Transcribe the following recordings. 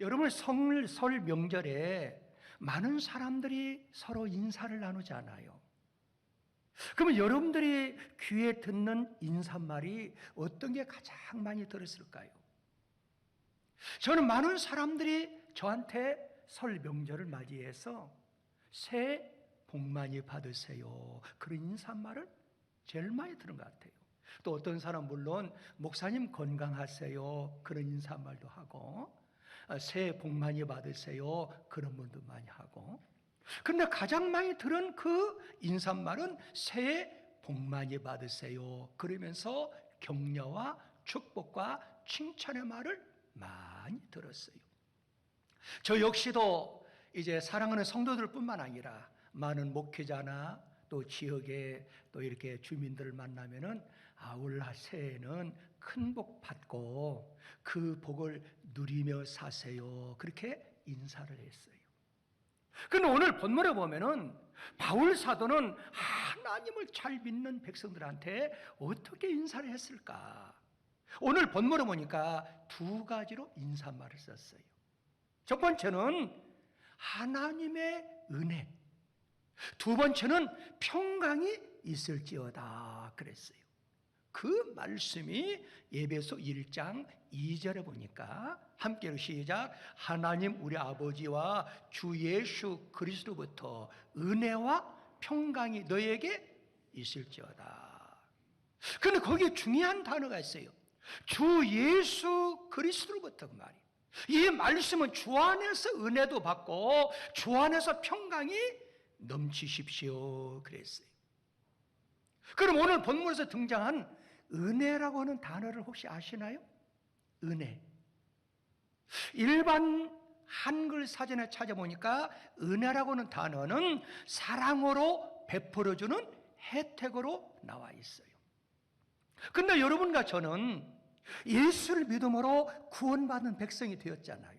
여러분, 설 명절에 많은 사람들이 서로 인사를 나누잖아요. 그러면 여러분들이 귀에 듣는 인사말이 어떤 게 가장 많이 들었을까요? 저는 많은 사람들이 저한테 설 명절을 맞이해서 새해 복 많이 받으세요, 그런 인사말을 제일 많이 들은 것 같아요. 또 어떤 사람 물론 목사님 건강하세요, 그런 인사말도 하고, 새해 복 많이 받으세요, 그런 분도 많이 하고. 그런데 가장 많이 들은 그 인사말은 새해 복 많이 받으세요, 그러면서 격려와 축복과 칭찬의 말을 많이 들었어요. 저 역시도 이제 사랑하는 성도들 뿐만 아니라 많은 목회자나 또 지역에 또 이렇게 주민들을 만나면은 올 새해에는 큰 복 받고 그 복을 누리며 사세요, 그렇게 인사를 했어요. 그런데 오늘 본문에 보면은 바울 사도는 하나님을 잘 믿는 백성들한테 어떻게 인사를 했을까? 오늘 본문에 보니까 두 가지로 인사말을 썼어요. 첫 번째는 하나님의 은혜, 두 번째는 평강이 있을지어다 그랬어요. 그 말씀이 에베소 1장 2절에 보니까 함께로 시작. 하나님 우리 아버지와 주 예수 그리스도부터 은혜와 평강이 너에게 있을지어다. 그런데 거기에 중요한 단어가 있어요. 주 예수 그리스도로부터, 그 말이에요. 이 말씀은 주 안에서 은혜도 받고 주 안에서 평강이 넘치십시오 그랬어요. 그럼 오늘 본문에서 등장한 은혜라고 하는 단어를 혹시 아시나요? 은혜. 일반 한글 사전에 찾아보니까 은혜라고 하는 단어는 사랑으로 베풀어주는 혜택으로 나와 있어요. 그런데 여러분과 저는 예수를 믿음으로 구원받은 백성이 되었잖아요.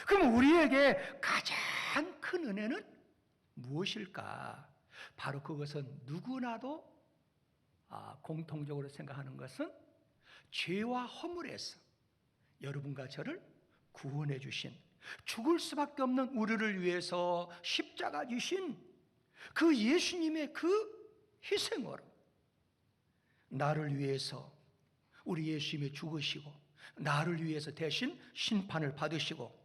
그럼 우리에게 가장 큰 은혜는 무엇일까? 바로 그것은 누구나도 공통적으로 생각하는 것은 죄와 허물에서 여러분과 저를 구원해 주신, 죽을 수밖에 없는 우리를 위해서 십자가 지신 그 예수님의 그 희생으로 나를 위해서 우리 예수님이 죽으시고 나를 위해서 대신 심판을 받으시고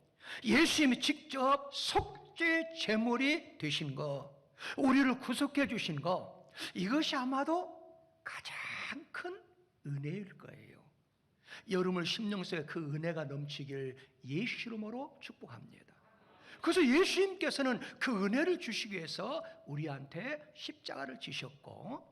예수님이 직접 속죄 제물이 되신 거, 우리를 구속해 주신 거, 이것이 아마도 가장 큰 은혜일 거예요. 여러분의 심령 속에 그 은혜가 넘치길 예수 이름으로 축복합니다. 그래서 예수님께서는 그 은혜를 주시기 위해서 우리한테 십자가를 지셨고,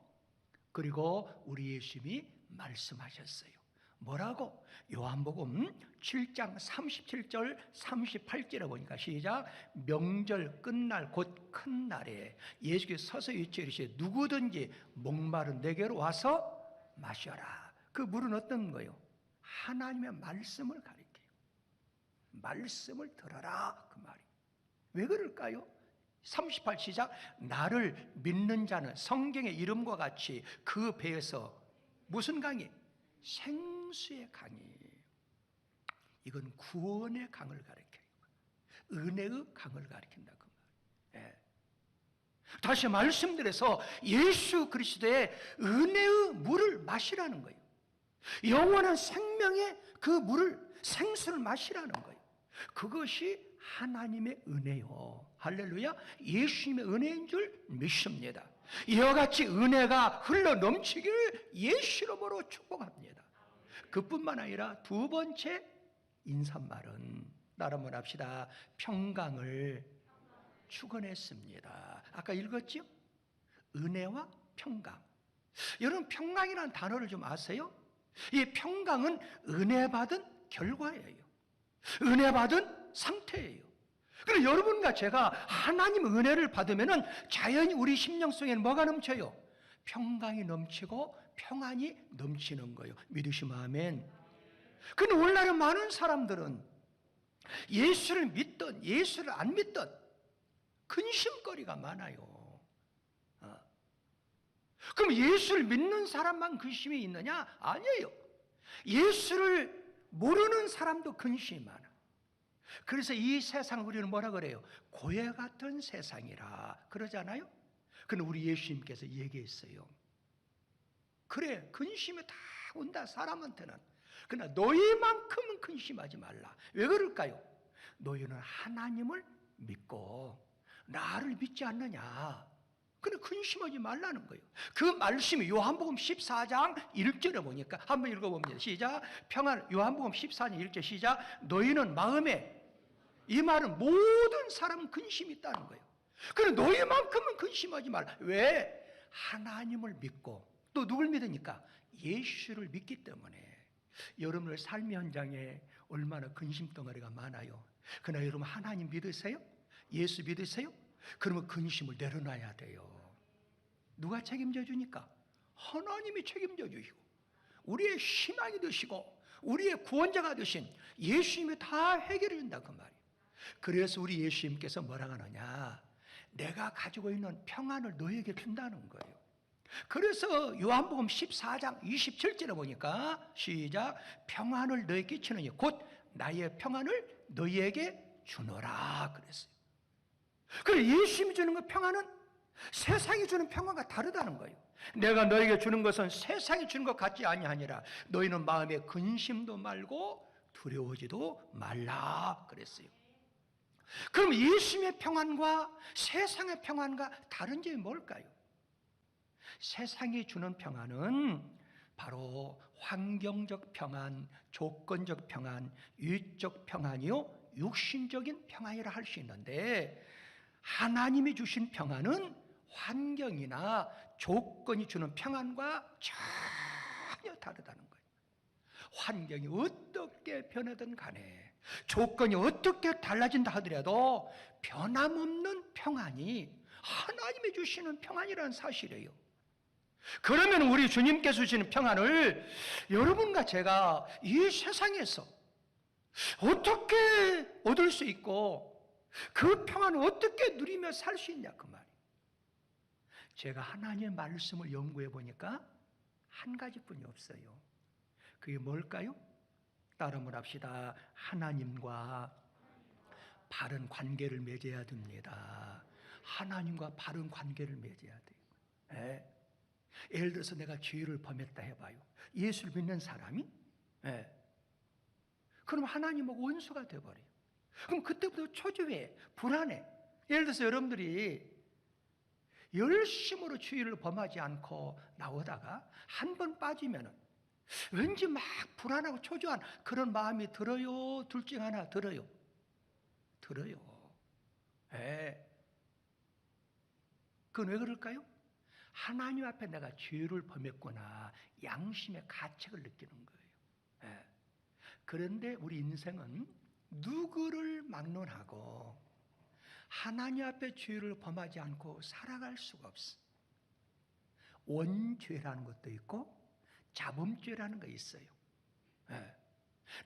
그리고 우리 예수님이 말씀하셨어요. 뭐라고? 요한복음 7장 37절 38절에 보니까 시작. 명절 끝날 곧 큰 날에 예수께서 서서 위치에 이르시되 누구든지 목마른 내게로 와서 마셔라. 그 물은 어떤 거예요? 하나님의 말씀을 가리켜요. 말씀을 들어라, 그 말이. 왜 그럴까요? 38 시작. 나를 믿는 자는 성경의 이름과 같이 그 배에서 무슨 강이? 생수의 강이에요. 이건 구원의 강을 가리켜요. 은혜의 강을 가리킨다, 그 말. 예. 다시 말씀드려서 예수 그리스도의 은혜의 물을 마시라는 거예요. 영원한 생명의 그 물을, 생수를 마시라는 거예요. 그것이 하나님의 은혜요. 할렐루야. 예수님의 은혜인 줄 믿습니다. 이와 같이 은혜가 흘러 넘치기를 예수 이름으로 축복합니다. 그뿐만 아니라 두 번째 인사말은 따라 한번 합시다. 평강을 축원했습니다. 아까 읽었죠? 은혜와 평강. 여러분, 평강이라는 단어를 좀 아세요? 이 평강은 은혜 받은 결과예요. 은혜 받은 상태예요. 그래서 여러분과 제가 하나님 은혜를 받으면 자연히 우리 심령 속에는 뭐가 넘쳐요? 평강이 넘치고 평안이 넘치는 거예요. 믿으시면 아멘. 그런데 오늘날의 많은 사람들은 예수를 믿든 예수를 안 믿든 근심거리가 많아요. 그럼 예수를 믿는 사람만 근심이 있느냐? 아니에요. 예수를 모르는 사람도 근심이 많아. 그래서 이 세상을 우리는 뭐라 그래요? 고해 같은 세상이라 그러잖아요. 근데 우리 예수님께서 얘기했어요. 그래, 근심이 다 온다, 사람한테는. 그러나 너희만큼은 근심하지 말라. 왜 그럴까요? 너희는 하나님을 믿고 나를 믿지 않느냐. 그래, 근심하지 말라는 거예요. 그 말씀이 요한복음 14장 1절에 보니까 한번 읽어봅니다. 시작. 평안. 요한복음 14장 1절 시작. 너희는 마음에, 이 말은 모든 사람은 근심이 있다는 거예요. 그래, 너희만큼은 근심하지 말라. 왜? 하나님을 믿고 또 누굴 믿으니까? 예수를 믿기 때문에. 여러분의 삶의 현장에 얼마나 근심 덩어리가 많아요. 그러나 여러분 하나님 믿으세요? 예수 믿으세요? 그러면 근심을 내려놔야 돼요. 누가 책임져 주니까? 하나님이 책임져 주시고 우리의 희망이 되시고 우리의 구원자가 되신 예수님이 다 해결해 준다 그 말이에요. 그래서 우리 예수님께서 뭐라 하느냐? 내가 가지고 있는 평안을 너에게 준다는 거예요. 그래서 요한복음 14장 27절에 보니까 시작. 평안을 너에게 끼치느니 곧 나의 평안을 너희에게 주노라 그랬어요. 그래, 예수님이 주는 그 평안은 세상이 주는 평안과 다르다는 거예요. 내가 너에게 주는 것은 세상이 주는 것 같지 아니하니라. 너희는 마음에 근심도 말고 두려워지도 말라 그랬어요. 그럼 예수님의 평안과 세상의 평안과 다른 점이 뭘까요? 세상이 주는 평안은 바로 환경적 평안, 조건적 평안, 유익적 평안이요 육신적인 평안이라 할 수 있는데, 하나님이 주신 평안은 환경이나 조건이 주는 평안과 전혀 다르다는 거예요. 환경이 어떻게 변하든 간에, 조건이 어떻게 달라진다 하더라도 변함없는 평안이 하나님이 주시는 평안이라는 사실이에요. 그러면 우리 주님께서 주시는 평안을 여러분과 제가 이 세상에서 어떻게 얻을 수 있고 그 평안을 어떻게 누리며 살 수 있냐 그 말이에요. 제가 하나님의 말씀을 연구해 보니까 한 가지뿐이 없어요. 그게 뭘까요? 따라 합시다. 하나님과 바른 관계를 맺어야 됩니다. 하나님과 바른 관계를 맺어야 돼요. 네. 예를 들어서 내가 죄를 범했다 해봐요. 예수를 믿는 사람이 그럼 하나님하고 원수가 돼버려요. 그럼 그때부터 초조해, 불안해. 예를 들어서 여러분들이 열심으로 죄를 범하지 않고 나오다가 한 번 빠지면 왠지 막 불안하고 초조한 그런 마음이 들어요? 둘 중 하나 들어요? 들어요. 그건 왜 그럴까요? 하나님 앞에 내가 죄를 범했구나, 양심의 가책을 느끼는 거예요. 그런데 우리 인생은 누구를 막론하고 하나님 앞에 죄를 범하지 않고 살아갈 수가 없어. 원죄라는 것도 있고 자범죄라는 거 있어요.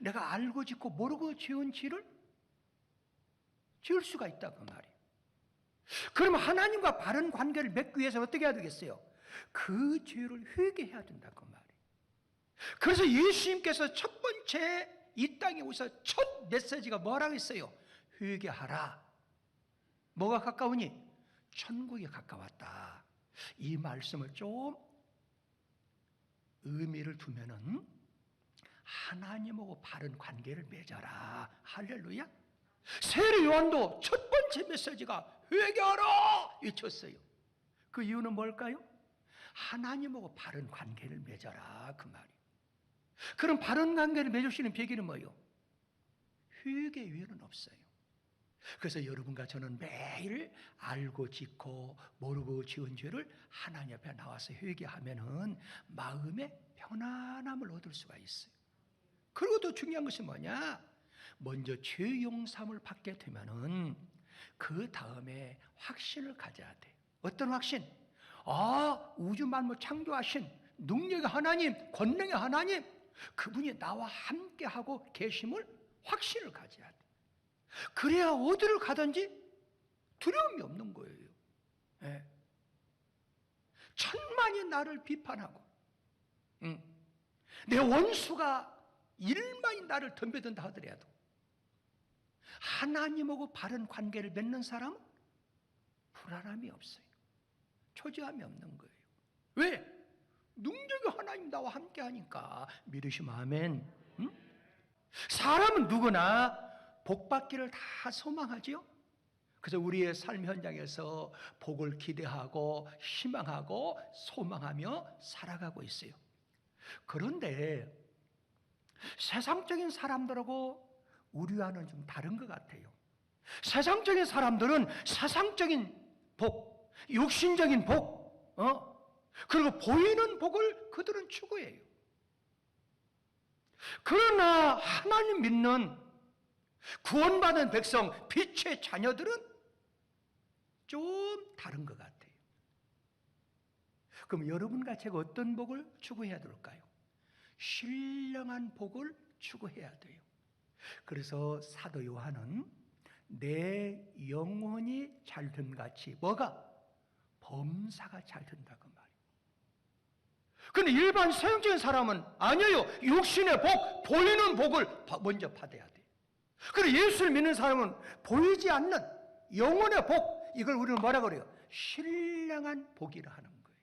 내가 알고 짓고 모르고 지은 죄를 지을 수가 있다 그 말이에요. 그러면 하나님과 바른 관계를 맺기 위해서 어떻게 해야 되겠어요? 그 죄를 회개해야 된다 그 말이에요. 그래서 예수님께서 첫 번째 이 땅에 오셔서 첫 메시지가 뭐라고 했어요? 회개하라. 뭐가 가까우니? 천국이 가까웠다. 이 말씀을 좀 의미를 두면은 하나님하고 바른 관계를 맺어라. 할렐루야. 세례 요한도 첫 번째 메시지가 회개하라 외쳤어요. 그 이유는 뭘까요? 하나님하고 바른 관계를 맺어라 그 말이에요. 그럼 바른 관계를 맺으시는 비결은 뭐예요? 회개 외에는 없어요. 그래서 여러분과 저는 매일 알고 짓고 모르고 지은 죄를 하나님 앞에 나와서 회개하면은 마음의 편안함을 얻을 수가 있어요. 그리고 또 중요한 것이 뭐냐? 먼저 죄 용서함을 받게 되면은 그 다음에 확신을 가져야 돼. 어떤 확신? 우주 만물 창조하신 능력의 하나님, 권능의 하나님, 그분이 나와 함께하고 계심을 확신을 가져야 돼. 그래야 어디를 가든지 두려움이 없는 거예요. 천만이 나를 비판하고 내 원수가 1만이 나를 덤벼든다 하더라도 하나님하고 바른 관계를 맺는 사람은 불안함이 없어요. 초조함이 없는 거예요. 왜? 능력이 하나님 나와 함께 하니까. 믿으시면 아멘. 응? 사람은 누구나 복 받기를 다 소망하지요. 그래서 우리의 삶 현장에서 복을 기대하고 희망하고 소망하며 살아가고 있어요. 그런데 세상적인 사람들하고 우리와는 좀 다른 것 같아요. 세상적인 사람들은 세상적인 복, 육신적인 복, 그리고 보이는 복을 그들은 추구해요. 그러나 하나님 믿는 구원받은 백성, 빛의 자녀들은 좀 다른 것 같아요. 그럼 여러분과 제가 어떤 복을 추구해야 될까요? 신령한 복을 추구해야 돼요. 그래서 사도 요한은 내 영혼이 잘됨 같이 뭐가? 범사가 잘 된다고 말이에요. 그런데 일반 서양적인 사람은 아니에요. 육신의 복, 보이는 복을 먼저 받아야 돼요. 그리고 예수를 믿는 사람은 보이지 않는 영혼의 복, 이걸 우리는 뭐라 그래요? 신령한 복이라 하는 거예요.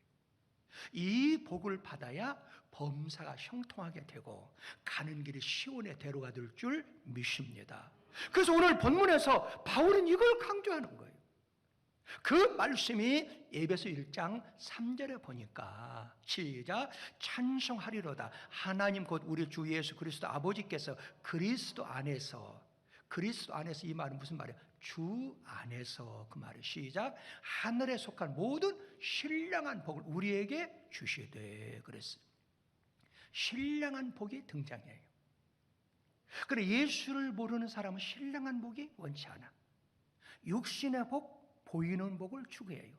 이 복을 받아야 범사가 형통하게 되고 가는 길이 시온의 대로가 될 줄 믿습니다. 그래서 오늘 본문에서 바울은 이걸 강조하는 거예요. 그 말씀이 에베소 1장 3절에 보니까 시작, 찬송하리로다 하나님 곧 우리 주 예수 그리스도 아버지께서 그리스도 안에서 이 말은 무슨 말이에요? 주 안에서, 그 말이 시작, 하늘에 속한 모든 신령한 복을 우리에게 주시되 그랬어요. 신령한 복이 등장해요. 그래, 예수를 모르는 사람은 신령한 복이 원치 않아. 육신의 복, 보이는 복을 추구해요.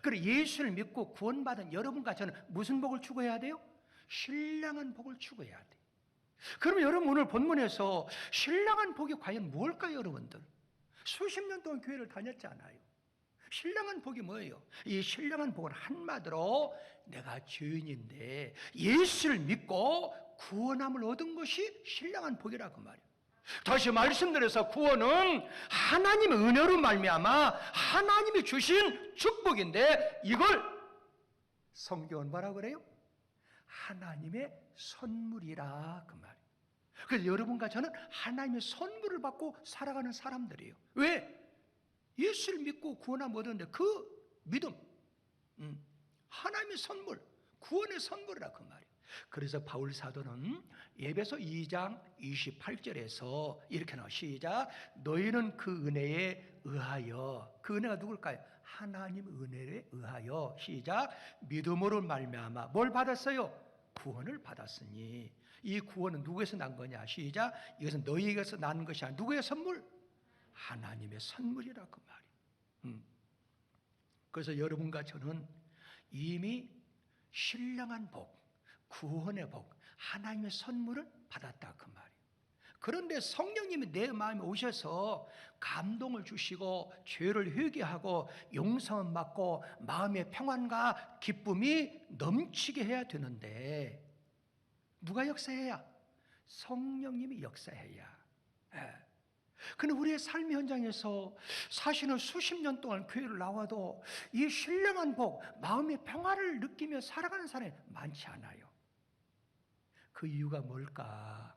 그래, 예수를 믿고 구원받은 여러분과 저는 무슨 복을 추구해야 돼요? 신령한 복을 추구해야 돼요. 그러면 여러분 오늘 본문에서 신령한 복이 과연 무엇일까요, 여러분들? 수십 년 동안 교회를 다녔잖아요. 신령한 복이 뭐예요? 이 신령한 복은 한마디로 내가 죄인인데 예수를 믿고 구원함을 얻은 것이 신령한 복이라고 말이에요. 다시 말씀드려서 구원은 하나님의 은혜로 말미암아 하나님이 주신 축복인데 이걸 성경은 뭐라고 그래요? 하나님의 선물이라 그 말이에요. 그래서 여러분과 저는 하나님의 선물을 받고 살아가는 사람들이에요. 왜? 예수를 믿고 구원함을 얻었는데 그 믿음, 하나님의 선물, 구원의 선물이라 그 말이에요. 그래서 바울 사도는 에베소 2장 28절에서 이렇게 나와 시작, 너희는 그 은혜에 의하여, 그 은혜가 누굴까요? 하나님 은혜에 의하여 시작, 믿음으로 말미암아 뭘 받았어요? 구원을 받았으니. 이 구원은 누구에서 난 거냐? 시작, 이것은 너희에게서 난 것이 아니라 누구의 선물? 하나님의 선물이라고 말이에요. 그래서 여러분과 저는 이미 신령한 복, 구원의 복, 하나님의 선물을 받았다 그 말이에요. 그런데 성령님이 내 마음에 오셔서 감동을 주시고 죄를 회개하고 용서를 받고 마음의 평안과 기쁨이 넘치게 해야 되는데 누가 역사해야? 성령님이 역사해야. 그런데 우리의 삶 현장에서 사실은 수십 년 동안 교회를 나와도 이 신령한 복, 마음의 평화를 느끼며 살아가는 사람이 많지 않아요. 그 이유가 뭘까?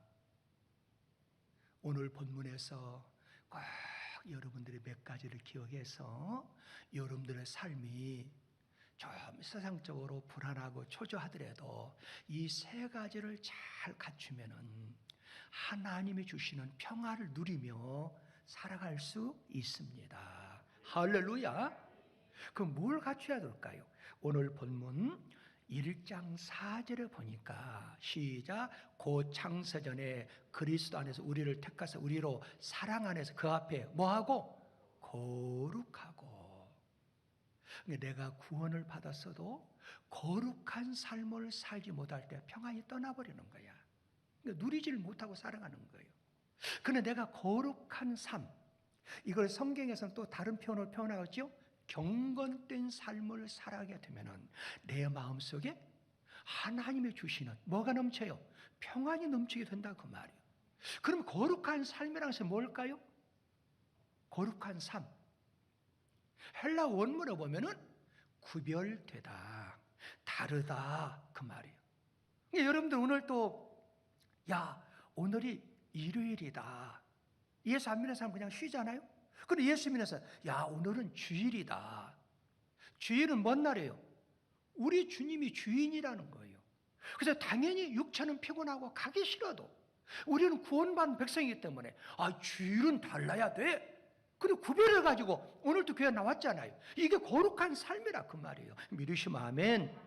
오늘 본문에서 꼭 여러분들이 몇 가지를 기억해서 여러분들의 삶이 좀 세상적으로 불안하고 초조하더라도 이 세 가지를 잘 갖추면은 하나님이 주시는 평화를 누리며 살아갈 수 있습니다. 할렐루야. 그럼 뭘 갖춰야 될까요? 오늘 본문 1장 4절에 보니까 시작, 곧 창세전에 그리스도 안에서 우리를 택하사 우리로 사랑 안에서 그 앞에 뭐하고? 거룩하고. 내가 구원을 받았어도 거룩한 삶을 살지 못할 때 평안이 떠나버리는 거야. 누리지를 못하고 살아가는 거예요. 그런데 내가 거룩한 삶, 이걸 성경에서는 또 다른 표현으로 표현하겠죠? 경건된 삶을 살아가게 되면 내 마음속에 하나님이 주시는 뭐가 넘쳐요? 평안이 넘치게 된다 그 말이에요. 그럼 거룩한 삶이라는 것은 뭘까요? 거룩한 삶. 헬라 원문을 보면은 구별되다, 다르다 그 말이에요. 그러니까 여러분들 오늘 또 오늘이 일요일이다. 예수 안 믿는 사람 그냥 쉬잖아요. 근데 예수 믿는 사람 오늘은 주일이다. 주일은 뭔 날이에요? 우리 주님이 주인이라는 거예요. 그래서 당연히 육체는 피곤하고 가기 싫어도 우리는 구원받은 백성이기 때문에 주일은 달라야 돼. 그리고 구별을 가지고 오늘도 교회 나왔잖아요. 이게 거룩한 삶이라 그 말이에요. 믿으시면 아멘.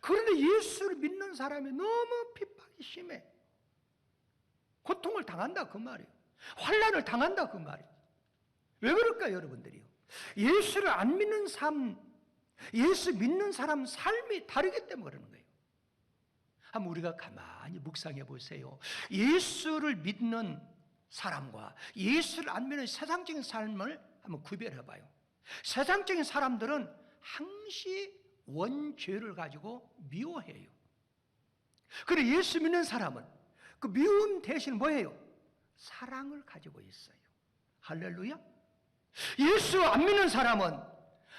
그런데 예수를 믿는 사람이 너무 핍박이 심해. 고통을 당한다 그 말이에요. 환난을 당한다 그 말이에요. 왜 그럴까요, 여러분들이요? 예수를 안 믿는 삶, 예수 믿는 사람 삶이 다르기 때문에 그러는 거예요. 한번 우리가 가만히 묵상해 보세요. 예수를 믿는 사람과 예수를 안 믿는 세상적인 삶을 한번 구별해 봐요. 세상적인 사람들은 항시 원죄를 가지고 미워해요. 그런데 예수 믿는 사람은 그 미움 대신 뭐예요? 사랑을 가지고 있어요. 할렐루야. 예수 안 믿는 사람은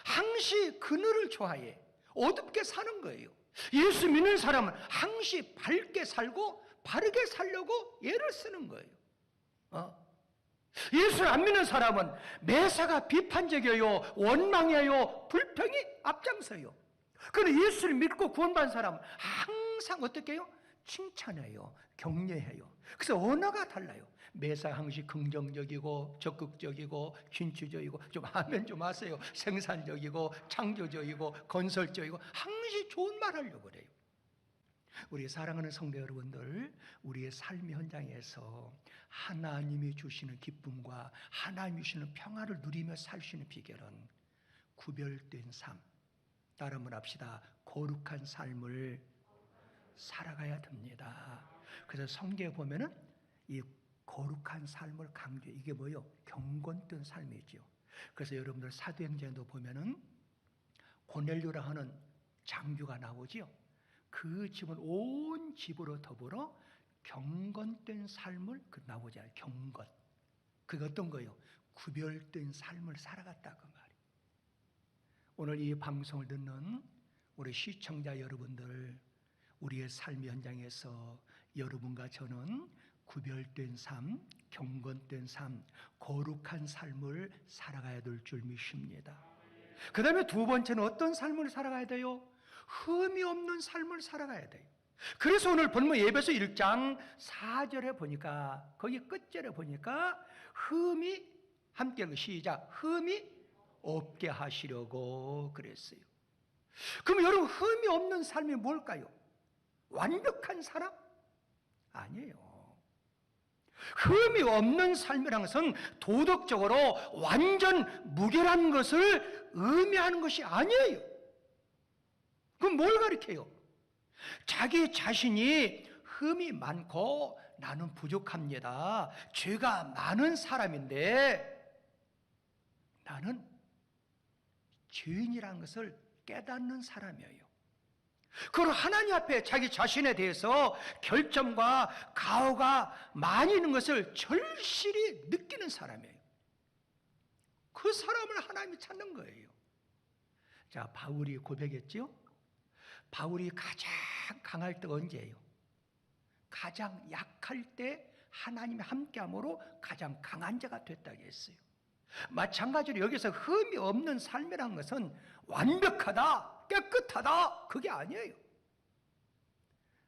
항시 그늘을 좋아해. 어둡게 사는 거예요. 예수 믿는 사람은 항시 밝게 살고 바르게 살려고 애를 쓰는 거예요. 예수를 안 믿는 사람은 매사가 비판적이에요. 원망해요. 불평이 앞장서요. 그런데 예수를 믿고 구원받은 사람은 항상 어떻게 해요? 칭찬해요. 격려해요. 그래서 언어가 달라요. 매사 항시 긍정적이고 적극적이고 진취적이고 좀 하면 좀 하세요. 생산적이고 창조적이고 건설적이고 항시 좋은 말 하려고 그래요. 우리 사랑하는 성도 여러분들, 우리의 삶의 현장에서 하나님이 주시는 기쁨과 하나님이 주시는 평화를 누리며 살 수 있는 비결은 구별된 삶, 따라 한번 합시다. 거룩한 삶을 살아가야 됩니다. 그래서 성경에 보면은 이 거룩한 삶을 강조해. 이게 뭐요? 경건된 삶이죠. 그래서 여러분들 사도행전에도 보면은 고넬료라 하는 장교가 나오지요. 그 집은 온 집으로 더불어 경건된 삶을 나오잖아요. 경건. 그게 어떤 거예요? 구별된 삶을 살아갔다 그 말이에요. 오늘 이 방송을 듣는 우리 시청자 여러분들, 우리의 삶의 현장에서 여러분과 저는 구별된 삶, 경건된 삶, 거룩한 삶을 살아가야 될 줄 믿습니다. 그 다음에 두 번째는 어떤 삶을 살아가야 돼요? 흠이 없는 삶을 살아가야 돼요. 그래서 오늘 본문 에베소 1장 4절에 보니까, 거기 끝절에 보니까 흠이, 함께 시작, 흠이 없게 하시려고 그랬어요. 그럼 여러분, 흠이 없는 삶이 뭘까요? 완벽한 사람? 아니에요. 흠이 없는 삶이라는 것은 도덕적으로 완전 무결한 것을 의미하는 것이 아니에요. 그럼 뭘 가리켜요? 자기 자신이 흠이 많고 나는 부족합니다. 죄가 많은 사람인데 나는 죄인이라는 것을 깨닫는 사람이에요. 그리고 하나님 앞에 자기 자신에 대해서 결점과 가오가 많이 있는 것을 절실히 느끼는 사람이에요. 그 사람을 하나님이 찾는 거예요. 자, 바울이 고백했죠? 바울이 가장 강할 때가 언제예요? 가장 약할 때 하나님이 함께함으로 가장 강한 자가 됐다고 했어요. 마찬가지로 여기서 흠이 없는 삶이라는 것은 완벽하다, 깨끗하다, 그게 아니에요.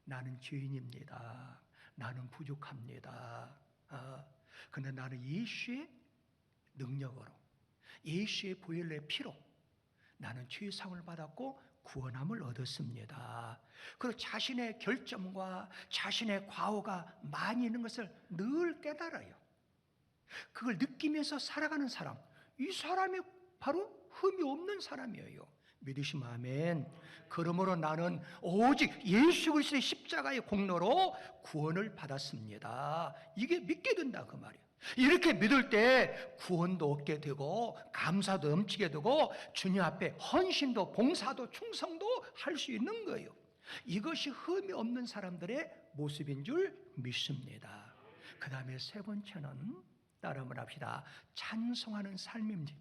나는 죄인입니다. 나는 부족합니다. 그런데 나는 예수의 능력으로, 예수의 보혈의 피로 나는 죄사함을 받았고 구원함을 얻었습니다. 그리고 자신의 결점과 자신의 과오가 많이 있는 것을 늘 깨달아요. 그걸 느끼면서 살아가는 사람, 이 사람이 바로 흠이 없는 사람이에요. 믿으시면 아멘. 그러므로 나는 오직 예수 그리스도의 십자가의 공로로 구원을 받았습니다. 이게 믿게 된다 그 말이에요. 이렇게 믿을 때 구원도 얻게 되고 감사도 넘치게 되고 주님 앞에 헌신도 봉사도 충성도 할 수 있는 거예요. 이것이 흠이 없는 사람들의 모습인 줄 믿습니다. 그 다음에 세 번째는 따라 한번 합시다. 찬송하는 삶입니다.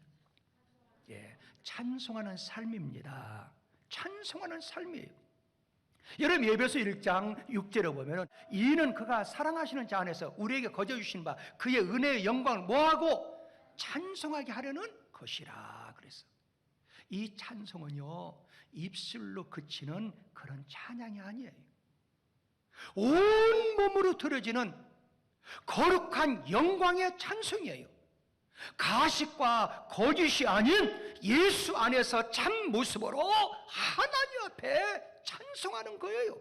예, 찬송하는 삶입니다. 찬송하는 삶이에요. 여러분 예배서 1장 6절에 보면 이는 그가 사랑하시는 자 안에서 우리에게 거저 주신 바 그의 은혜의 영광을 뭐하고 찬송하게 하려는 것이라 그랬어. 이 찬송은요 입술로 그치는 그런 찬양이 아니에요. 온 몸으로 들어지는 거룩한 영광의 찬송이에요. 가식과 거짓이 아닌 예수 안에서 참 모습으로 하나님 앞에 찬송하는 거예요.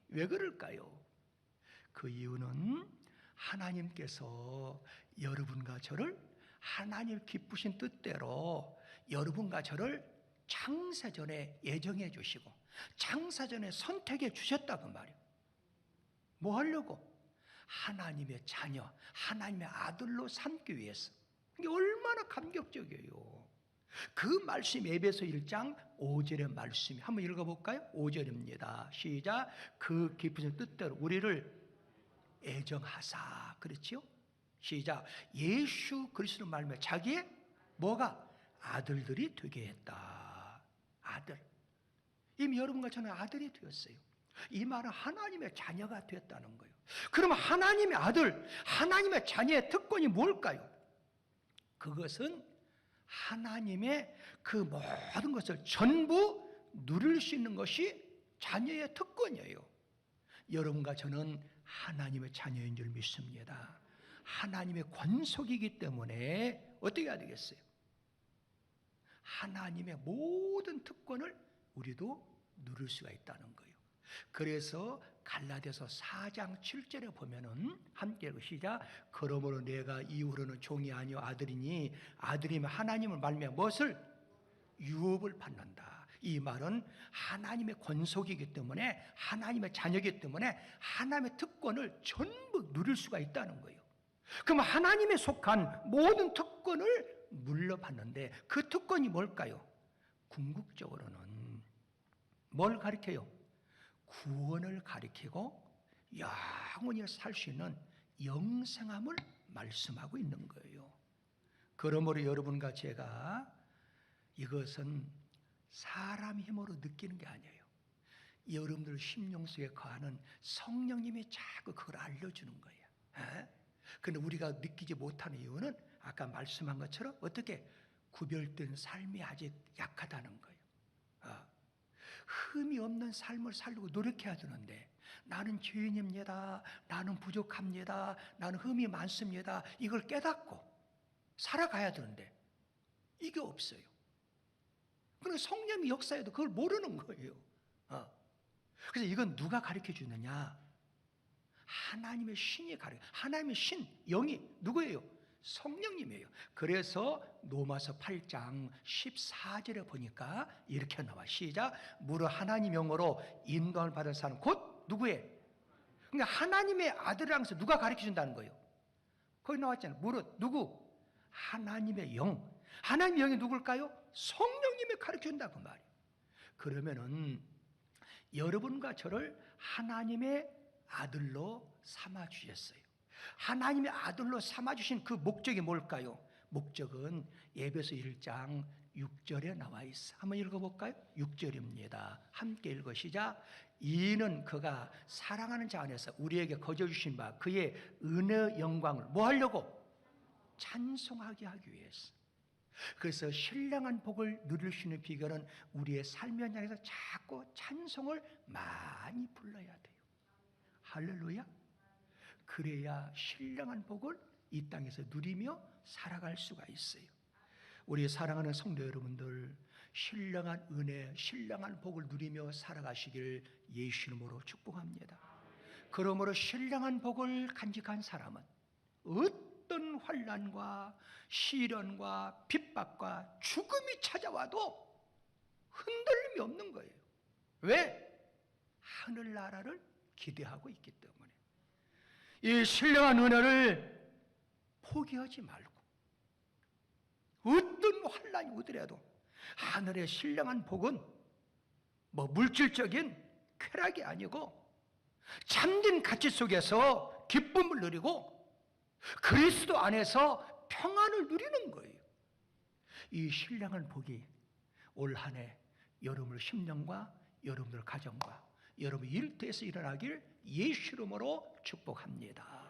왜 그럴까요? 그 이유는 하나님께서 여러분과 저를 하나님 기쁘신 뜻대로 여러분과 저를 창세전에 예정해 주시고 창세전에 선택해 주셨다고 말이에요. 뭐 하려고? 하나님의 자녀, 하나님의 아들로 삼기 위해서. 이게 얼마나 감격적이에요. 그 말씀 에베소 1장 5절의 말씀이 한번 읽어볼까요? 5절입니다. 시작. 그 깊으신 뜻대로 우리를 애정하사. 그렇지요? 시작. 예수 그리스도 말미암아 자기의 뭐가? 아들들이 되게 했다. 아들. 이미 여러분과 저는 아들이 되었어요. 이 말은 하나님의 자녀가 되었다는 거예요. 그러면 하나님의 아들, 하나님의 자녀의 특권이 뭘까요? 그것은 하나님의 그 모든 것을 전부 누릴 수 있는 것이 자녀의 특권이에요. 여러분과 저는 하나님의 자녀인 줄 믿습니다. 하나님의 권속이기 때문에 어떻게 해야 되겠어요? 하나님의 모든 특권을 우리도 누릴 수가 있다는 거예요. 그래서 갈라디아서 4장 7절에 보면은 함께 시작. 그러므로 내가 이후로는 종이 아니요 아들이니 아들이면 하나님을 말미암아 무엇을? 유업을 받는다. 이 말은 하나님의 권속이기 때문에 하나님의 자녀이기 때문에 하나님의 특권을 전부 누릴 수가 있다는 거예요. 그럼 하나님에 속한 모든 특권을 물려받는데 그 특권이 뭘까요? 궁극적으로는 뭘 가리켜요? 구원을 가리키고 영원히 살 수 있는 영생함을 말씀하고 있는 거예요. 그러므로 여러분과 제가 이것은 사람 힘으로 느끼는 게 아니에요. 여러분들 심령 속에 거하는 성령님이 자꾸 그걸 알려주는 거예요. 그런데 우리가 느끼지 못하는 이유는 아까 말씀한 것처럼 어떻게 구별된 삶이 아직 약하다는 거예요. 흠이 없는 삶을 살려고 노력해야 되는데 나는 죄인입니다. 나는 부족합니다. 나는 흠이 많습니다. 이걸 깨닫고 살아가야 되는데 이게 없어요. 그러니까 성령이 역사에도 그걸 모르는 거예요. 그래서 이건 누가 가르쳐 주느냐? 하나님의 신이 가르쳐. 하나님의 신, 영이 누구예요? 성령님이에요. 그래서 로마서 8장 14절에 보니까 이렇게 나와. 시작. 무릇 하나님 영으로 인도함을 받은 사람 곧 누구예요? 그러니까 하나님의 아들이라는 것을 누가 가르쳐 준다는 거예요? 거기 나왔잖아요. 무릇 누구? 하나님의 영. 하나님의 영이 누굴까요? 성령님이 가르쳐 준다고 말이에요. 그러면은 여러분과 저를 하나님의 아들로 삼아 주셨어요. 하나님의 아들로 삼아주신 그 목적이 뭘까요? 목적은 에베소 1장 6절에 나와 있어. 한번 읽어볼까요? 6절입니다. 함께 읽으시자. 이는 그가 사랑하는 자 안에서 우리에게 거저 주신 바 그의 은혜의 영광을 뭐 하려고? 찬송하게 하기 위해서. 그래서 신령한 복을 누릴 수 있는 비결은 우리의 삶의 현장에서 자꾸 찬송을 많이 불러야 돼요. 할렐루야. 그래야 신령한 복을 이 땅에서 누리며 살아갈 수가 있어요. 우리 사랑하는 성도 여러분들, 신령한 은혜, 신령한 복을 누리며 살아가시길 예수 이름으로 축복합니다. 그러므로 신령한 복을 간직한 사람은 어떤 환난과 시련과 핍박과 죽음이 찾아와도 흔들림이 없는 거예요. 왜? 하늘나라를 기대하고 있기 때문에. 이 신령한 은혜를 포기하지 말고 어떤 환난이 오더라도 하늘의 신령한 복은 뭐 물질적인 쾌락이 아니고 참된 가치 속에서 기쁨을 누리고 그리스도 안에서 평안을 누리는 거예요. 이 신령한 복이 올 한 해 여러분의 심령과 여러분들 가정과 여러분 일터에서 일어나길 예수 이름으로 축복합니다.